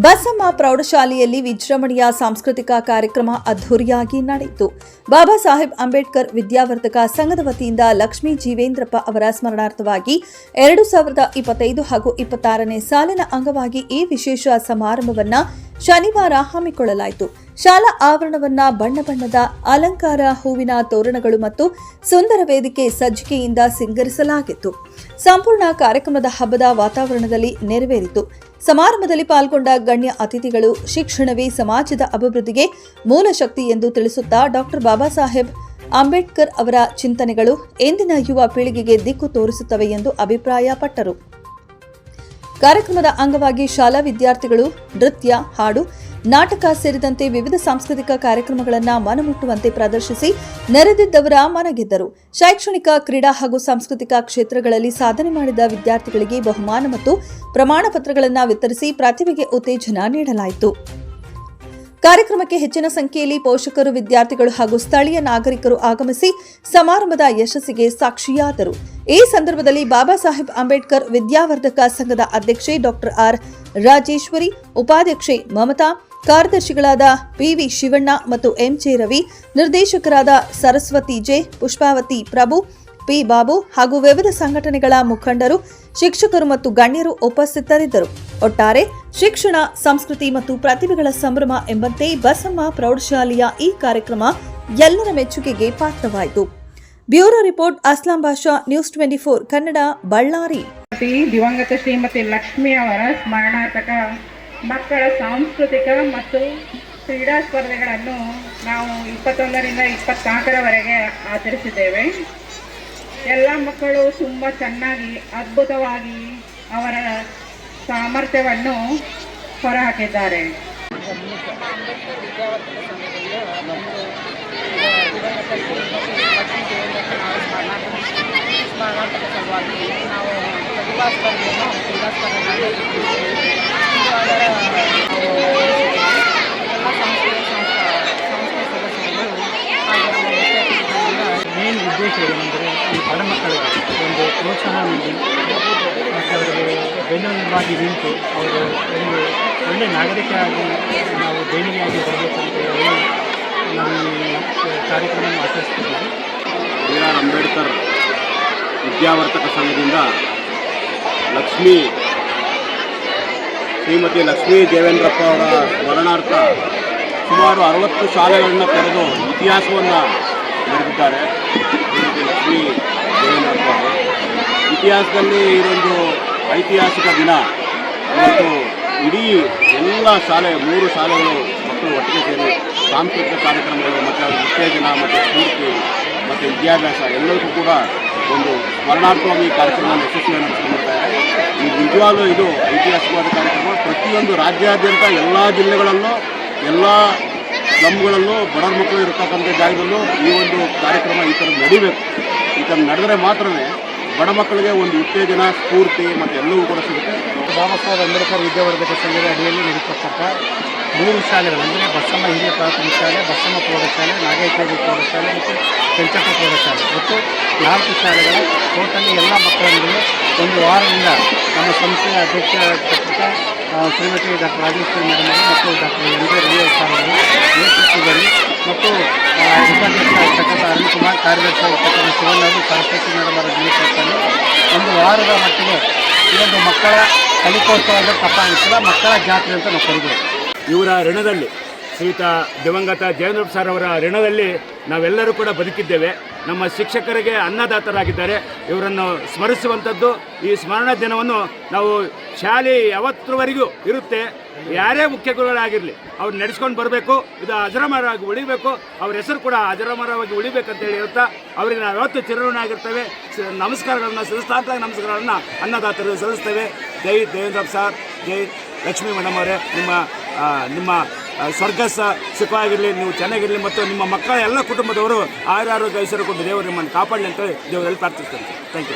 ಬಸಮ್ಮ ಪ್ರೌಢಶಾಲೆಯಲ್ಲಿ ವಿಜೃಂಭಣೆಯ ಸಾಂಸ್ಕೃತಿಕ ಕಾರ್ಯಕ್ರಮ ಅದ್ದೂರಿಯಾಗಿ ನಡೆಯಿತು. ಬಾಬಾ ಸಾಹೇಬ್ ಅಂಬೇಡ್ಕರ್ ವಿದ್ಯಾವರ್ಧಕ ಸಂಘದ ವತಿಯಿಂದ ಲಕ್ಷ್ಮೀ ಜೀವೇಂದ್ರಪ್ಪ ಅವರ ಸ್ಮರಣಾರ್ಥವಾಗಿ 2025 ಹಾಗೂ 26ನೇ ಸಾಲಿನ ಅಂಗವಾಗಿ ಈ ವಿಶೇಷ ಸಮಾರಂಭವನ್ನು ಶನಿವಾರ ಹಮ್ಮಿಕೊಳ್ಳಲಾಯಿತು. ಶಾಲಾ ಆವರಣವನ್ನ ಬಣ್ಣ ಬಣ್ಣದ ಅಲಂಕಾರ, ಹೂವಿನ ತೋರಣಗಳು ಮತ್ತು ಸುಂದರ ವೇದಿಕೆ ಸಜ್ಜಿಕೆಯಿಂದ ಸಿಂಗರಿಸಲಾಗಿತ್ತು. ಸಂಪೂರ್ಣ ಕಾರ್ಯಕ್ರಮದ ಹಬ್ಬದ ವಾತಾವರಣದಲ್ಲಿ ನೆರವೇರಿತು. ಸಮಾರಂಭದಲ್ಲಿ ಪಾಲ್ಗೊಂಡ ಗಣ್ಯ ಅತಿಥಿಗಳು ಶಿಕ್ಷಣವೇ ಸಮಾಜದ ಅಭಿವೃದ್ಧಿಗೆ ಮೂಲ ಶಕ್ತಿ ಎಂದು ತಿಳಿಸುತ್ತಾ ಡಾಕ್ಟರ್ ಬಾಬಾ ಸಾಹೇಬ್ ಅಂಬೇಡ್ಕರ್ ಅವರ ಚಿಂತನೆಗಳು ಇಂದಿನ ಯುವ ಪೀಳಿಗೆಗೆ ದಿಕ್ಕು ತೋರಿಸುತ್ತವೆ ಎಂದು ಅಭಿಪ್ರಾಯಪಟ್ಟರು. ಕಾರ್ಯಕ್ರಮದ ಅಂಗವಾಗಿ ಶಾಲಾ ವಿದ್ಯಾರ್ಥಿಗಳು ನೃತ್ಯ, ಹಾಡು, ನಾಟಕ ಸೇರಿದಂತೆ ವಿವಿಧ ಸಾಂಸ್ಕೃತಿಕ ಕಾರ್ಯಕ್ರಮಗಳನ್ನು ಮನಮುಟ್ಟುವಂತೆ ಪ್ರದರ್ಶಿಸಿ ನೆರೆದಿದ್ದವರ ಮನಗೆದ್ದರು. ಶೈಕ್ಷಣಿಕ, ಕ್ರೀಡಾ ಹಾಗೂ ಸಾಂಸ್ಕೃತಿಕ ಕ್ಷೇತ್ರಗಳಲ್ಲಿ ಸಾಧನೆ ಮಾಡಿದ ವಿದ್ಯಾರ್ಥಿಗಳಿಗೆ ಬಹುಮಾನ ಮತ್ತು ಪ್ರಮಾಣ ಪತ್ರಗಳನ್ನು ವಿತರಿಸಿ ಪ್ರತಿಭೆಗೆ ಉತ್ತೇಜನ ನೀಡಲಾಯಿತು. ಕಾರ್ಯಕ್ರಮಕ್ಕೆ ಹೆಚ್ಚಿನ ಸಂಖ್ಯೆಯಲ್ಲಿ ಪೋಷಕರು, ವಿದ್ಯಾರ್ಥಿಗಳು ಹಾಗೂ ಸ್ಥಳೀಯ ನಾಗರಿಕರು ಆಗಮಿಸಿ ಸಮಾರಂಭದ ಯಶಸ್ಸಿಗೆ ಸಾಕ್ಷಿಯಾದರು. ಈ ಸಂದರ್ಭದಲ್ಲಿ ಬಾಬಾ ಸಾಹೇಬ್ ಅಂಬೇಡ್ಕರ್ ವಿದ್ಯಾವರ್ಧಕ ಸಂಘದ ಅಧ್ಯಕ್ಷೆ ಡಾಕ್ಟರ್ ಆರ್ ರಾಜೇಶ್ವರಿ, ಉಪಾಧ್ಯಕ್ಷೆ ಮಮತಾ, ಕಾರ್ಯದರ್ಶಿಗಳಾದ ಪಿವಿ ಶಿವಣ್ಣ ಮತ್ತು ಎಂಜೆ ರವಿ, ನಿರ್ದೇಶಕರಾದ ಸರಸ್ವತಿ ಜೆ, ಪುಷ್ಪಾವತಿ ಪ್ರಭು, ಪಿ ಬಾಬು ಹಾಗೂ ವಿವಿಧ ಸಂಘಟನೆಗಳ ಮುಖಂಡರು, ಶಿಕ್ಷಕರು ಮತ್ತು ಗಣ್ಯರು ಉಪಸ್ಥಿತರಿದ್ದರು. ಒಟ್ಟಾರೆ ಶಿಕ್ಷಣ, ಸಂಸ್ಕೃತಿ ಮತ್ತು ಪ್ರತಿಭೆಗಳ ಸಂಭ್ರಮ ಎಂಬಂತೆ ಬಸಮ್ಮ ಪ್ರೌಢಶಾಲೆಯ ಈ ಕಾರ್ಯಕ್ರಮ ಎಲ್ಲರ ಮೆಚ್ಚುಗೆಗೆ ಪಾತ್ರವಾಯಿತು. Bureau report Aslam Basha, news 24 Kannada, Ballari. ದಿವಂಗತ ಶ್ರೀಮತಿ ಲಕ್ಷ್ಮಿ ಅವರ ಸ್ಮರಣಾರ್ಥಕ ಮಕ್ಕಳ ಸಾಂಸ್ಕೃತಿಕ ಮತ್ತು ಕ್ರೀಡಾ ಸ್ಪರ್ಧೆಗಳನ್ನು ನಾವು 21ರಿಂದ 24ರವರೆಗೆ ಆಚರಿಸಿದ್ದೇವೆ. ಎಲ್ಲ ಮಕ್ಕಳು ತುಂಬ ಚೆನ್ನಾಗಿ, ಅದ್ಭುತವಾಗಿ ಅವರ ಸಾಮರ್ಥ್ಯವನ್ನು ಹೊರಹಾಕಿದ್ದಾರೆ. ಸ್ಮರಣಾರ್ಥಕ ಸಲುವಾಗಿ ನಾವು ಪ್ರತಿಭಾ ಸ್ಪರ್ಧೆಯನ್ನು ಕ್ರೀಡಾ ಸ್ಪರ್ಧೆಗಳನ್ನು ಮೇನ್ ಉದ್ದೇಶ ಏನೆಂದರೆ ಈ ಬಡ ಮಕ್ಕಳಿಗೆ ಒಂದು ಪ್ರೋತ್ಸಾಹ ನೀಡಿ ಮತ್ತು ಅವರಿಗೆ ಬೆನ್ನೆಲುಬಾಗಿ ನಿಂತು ಅವರು ಒಂದು ಒಳ್ಳೆಯ ನಾಗರಿಕರಾಗಿ ನಾವು ದೇಣಿಗೆಯಾಗಿ ಬರಬೇಕಂತ ಹೇಳಿ ನಾವು ಈ ಕಾರ್ಯಕ್ರಮವನ್ನು ಆಚರಿಸ್ತಿದ್ದೀವಿ. ಬಿ ಆರ್ ಅಂಬೇಡ್ಕರ್ ವಿದ್ಯಾವರ್ಧಕ ಸಂಘದಿಂದ ಶ್ರೀಮತಿ ಲಕ್ಷ್ಮೀ ಜೀವೇಂದ್ರಪ್ಪ ಅವರ ಸ್ಮರಣಾರ್ಥ ಸುಮಾರು 60 ಶಾಲೆಗಳನ್ನು ತೆರೆದು ಇತಿಹಾಸವನ್ನು ಬರೆದಿದ್ದಾರೆ. ಶ್ರೀಮತಿ ಲಕ್ಷ್ಮೀ ಜೀವೇಂದ್ರಪ್ಪ ಅವರು ಇತಿಹಾಸದಲ್ಲಿ ಇದೊಂದು ಐತಿಹಾಸಿಕ ದಿನ. ಮತ್ತು ಇಡೀ ಎಲ್ಲ ಶಾಲೆ 3 ಶಾಲೆಗಳು ಮಕ್ಕಳು ಒಟ್ಟಿಗೆ ಸೇರಿ ಸಾಂಸ್ಕೃತಿಕ ಕಾರ್ಯಕ್ರಮಗಳು ಮತ್ತು ಅವರ ಉತ್ತೇಜನ ಮತ್ತು ಸ್ಫೂರ್ತಿ ಮತ್ತು ವಿದ್ಯಾಭ್ಯಾಸ ಎಲ್ಲರಿಗೂ ಕೂಡ ಒಂದು ಸ್ಮರಣಾರ್ಥವಾಗಿ ಕಾರ್ಯಕ್ರಮವನ್ನು ಯಶಸ್ವಿಯನ್ನು ನಡೆಸ್ಕೊಂಡಿರ್ತಾರೆ. ಈ ನಿಜವಾಗಲೂ ಇದು ಐತಿಹಾಸಿಕವಾದ ಕಾರ್ಯಕ್ರಮ. ಪ್ರತಿಯೊಂದು ರಾಜ್ಯಾದ್ಯಂತ ಎಲ್ಲ ಜಿಲ್ಲೆಗಳಲ್ಲೂ, ಎಲ್ಲ ಸ್ಲಮ್ಗಳಲ್ಲೂ, ಬಡ ಮಕ್ಕಳು ಇರತಕ್ಕಂಥ ಜಾಗದಲ್ಲೂ ಈ ಒಂದು ಕಾರ್ಯಕ್ರಮ ಈ ಥರ ನಡಿಬೇಕು. ಈ ಥರ ನಡೆದರೆ ಮಾತ್ರವೇ ಬಡ ಮಕ್ಕಳಿಗೆ ಒಂದು ಉತ್ತೇಜನ, ಸ್ಫೂರ್ತಿ ಮತ್ತು ಎಲ್ಲವೂ ಕೂಡ ಸಿಗುತ್ತೆ. ಬಾಬಾ ಸಾಹೇಬ್ ಅಂಬೇಡ್ಕರ್ ವಿದ್ಯಾವರ್ಧಕ ಸಂಘದ ಅಡಿಯಲ್ಲಿ ನಡೀತಕ್ಕಂಥ 3 ಶಾಲೆಗಳು ಅಂದರೆ ಬಸಮ್ಮ ಹಿರಿಯ ಪ್ರಾಥಮಿಕ ಶಾಲೆ, ಬಸಮ್ಮ ಪ್ರೌಢಶಾಲೆ, ನಾಗೇಶ್ವರಿ ಪ್ರೌಢಶಾಲೆ ಮತ್ತು ಕೆಂಚಪ್ಪ ಪ್ರೌಢಶಾಲೆ ಮತ್ತು 4 ಶಾಲೆಗಳ ಟೋಟಲಿ ಎಲ್ಲ ಮಕ್ಕಳನ್ನು ಒಂದು ವಾರದಿಂದ ನಮ್ಮ ಸಂಸ್ಥೆಯ ಅಧ್ಯಕ್ಷರಾಗಿರ್ತಕ್ಕಂಥ ಶ್ರೀಮತಿ ಡಾಕ್ಟರ್ ರಾಜೇಶ್ವರಿ ಮೇಡಮ್ ಮತ್ತು ಡಾಕ್ಟರ್ ಎಂಜೆ ರವಿ ಸಾರ್ಗಳು ನೇತೃತ್ವದಲ್ಲಿ ಮತ್ತು ಉಪಾಧ್ಯಕ್ಷರಾಗಿರ್ತಕ್ಕಂಥ ಅರುಣ್ ಕುಮಾರ್, ಕಾರ್ಯದರ್ಶಿಯಾಗಿರ್ತಕ್ಕಂಥ ಶಿವಣ್ಣ ಅವರು, ಸರಸ್ವತಿ ಮೇಡಮ್ ಅವರ ನೇತೃತ್ವದಲ್ಲಿ ಒಂದು ವಾರದ ಮಟ್ಟಿಗೆ ಈ ಒಂದು ಮಕ್ಕಳ ಕಲಿಕೋತ್ಸವದ ತಪ್ಪಾಗಿಲ್ಲ, ಮಕ್ಕಳ ಜಾತ್ರೆ ಅಂತ ನಾವು ಕರೀಬೋದು. ಇವರ ಋಣದಲ್ಲಿ, ಶ್ರೀಯುತ ದಿವಂಗತ ಜಯೇಂದ್ರಪ್ಪ ಸರ್ ಅವರ ಋಣದಲ್ಲಿ ನಾವೆಲ್ಲರೂ ಕೂಡ ಬದುಕಿದ್ದೇವೆ. ನಮ್ಮ ಶಿಕ್ಷಕರಿಗೆ ಅನ್ನದಾತರಾಗಿದ್ದಾರೆ. ಇವರನ್ನು ಸ್ಮರಿಸುವಂಥದ್ದು ಈ ಸ್ಮರಣ ದಿನವನ್ನು ನಾವು ಶಾಲೆ ಯಾವತ್ತರವರೆಗೂ ಇರುತ್ತೆ. ಯಾರೇ ಮುಖ್ಯ ಗುರುಗಳಾಗಿರಲಿ ಅವ್ರು ನಡೆಸ್ಕೊಂಡು ಬರಬೇಕು. ಇದು ಅಜರಾಮರವಾಗಿ ಉಳಿಬೇಕು. ಅವ್ರ ಹೆಸರು ಕೂಡ ಅಜರಾಮರವಾಗಿ ಉಳಿಬೇಕಂತೇಳಿ ಹೇಳ್ತಾ ಅವರಿಗೆ ನಾವು ಯಾವತ್ತೂ ಚಿರಋಣಿಯಾಗಿರ್ತೇವೆ. ನಮಸ್ಕಾರಗಳನ್ನು ಸಲ್ಲಿಸ್ತಾ ನಮಸ್ಕಾರಗಳನ್ನು ಅನ್ನದಾತರು ಸಲ್ಲಿಸ್ತೇವೆ. ಜೈ ದೇವೇಂದ್ರಪ್ಪ ಸರ್, ಜೈ ಲಕ್ಷ್ಮೀ ಮೇಡಮ್ ಅವರೇ, ನಿಮ್ಮ ಸ್ವರ್ಗ ಸುಖವಾಗಿರಲಿ, ನೀವು ಚೆನ್ನಾಗಿರಲಿ ಮತ್ತು ನಿಮ್ಮ ಮಕ್ಕಳ ಎಲ್ಲ ಕುಟುಂಬದವರು ಆರೋಗ್ಯ ಐಶ್ವರ್ಯ ಕೊಟ್ಟು ದೇವರು ನಿಮ್ಮನ್ನು ಕಾಪಾಡಲಿ ಅಂತ ದೇವರಲ್ಲಿ ಪ್ರಾರ್ಥಿಸ್ತೇನೆ. Thank you.